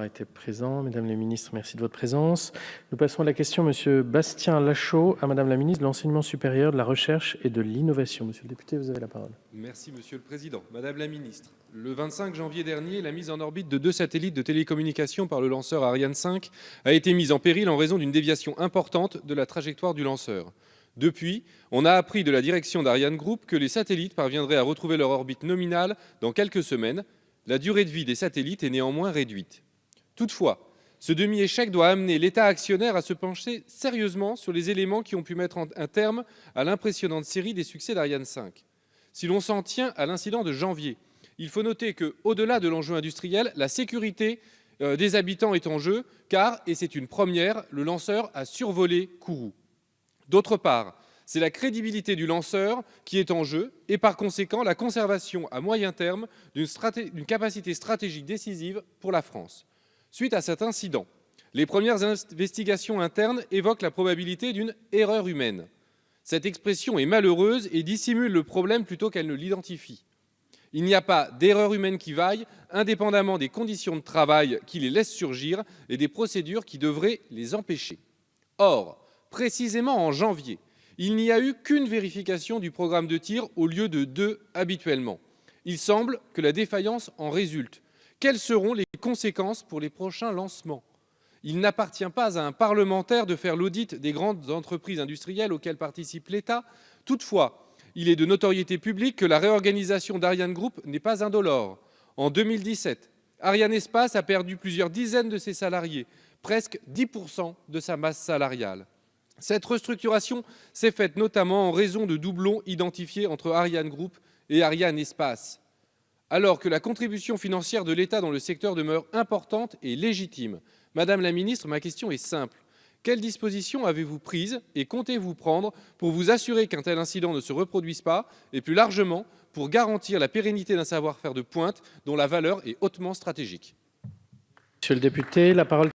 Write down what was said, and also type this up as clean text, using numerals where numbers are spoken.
été présents. Mesdames les ministres, merci de votre présence. Nous passons à la question Monsieur Bastien Lachaud à Madame la ministre de l'Enseignement supérieur, de la Recherche et de l'Innovation. Monsieur le député, vous avez la parole. Merci Monsieur le Président. Madame la ministre, le 25 janvier dernier, la mise en orbite de 2 satellites de télécommunication par le lanceur Ariane 5 a été mise en péril en raison d'une déviation importante de la trajectoire du lanceur. Depuis, on a appris de la direction d'Ariane Group que les satellites parviendraient à retrouver leur orbite nominale dans quelques semaines. La durée de vie des satellites est néanmoins réduite. Toutefois, ce demi-échec doit amener l'État actionnaire à se pencher sérieusement sur les éléments qui ont pu mettre un terme à l'impressionnante série des succès d'Ariane 5. Si l'on s'en tient à l'incident de janvier, il faut noter qu'au-delà de l'enjeu industriel, la sécurité des habitants est en jeu, car, et c'est une première, le lanceur a survolé Kourou. D'autre part, c'est la crédibilité du lanceur qui est en jeu et par conséquent la conservation à moyen terme d'une capacité stratégique décisive pour la France. Suite à cet incident, les premières investigations internes évoquent la probabilité d'une erreur humaine. Cette expression est malheureuse et dissimule le problème plutôt qu'elle ne l'identifie. Il n'y a pas d'erreur humaine qui vaille, indépendamment des conditions de travail qui les laissent surgir et des procédures qui devraient les empêcher. Or, précisément en janvier, il n'y a eu qu'une vérification du programme de tir au lieu de 2 habituellement. Il semble que la défaillance en résulte. Quelles seront les conséquences pour les prochains lancements? Il n'appartient pas à un parlementaire de faire l'audit des grandes entreprises industrielles auxquelles participe l'État. Toutefois, il est de notoriété publique que la réorganisation d'Ariane Group n'est pas indolore. En 2017, Ariane Espace a perdu plusieurs dizaines de ses salariés, presque 10% de sa masse salariale. Cette restructuration s'est faite notamment en raison de doublons identifiés entre Ariane Group et Ariane Espace. Alors que la contribution financière de l'État dans le secteur demeure importante et légitime, Madame la ministre, ma question est simple. Quelles dispositions avez-vous prises et comptez-vous prendre pour vous assurer qu'un tel incident ne se reproduise pas et plus largement pour garantir la pérennité d'un savoir-faire de pointe dont la valeur est hautement stratégique? Monsieur le député, la parole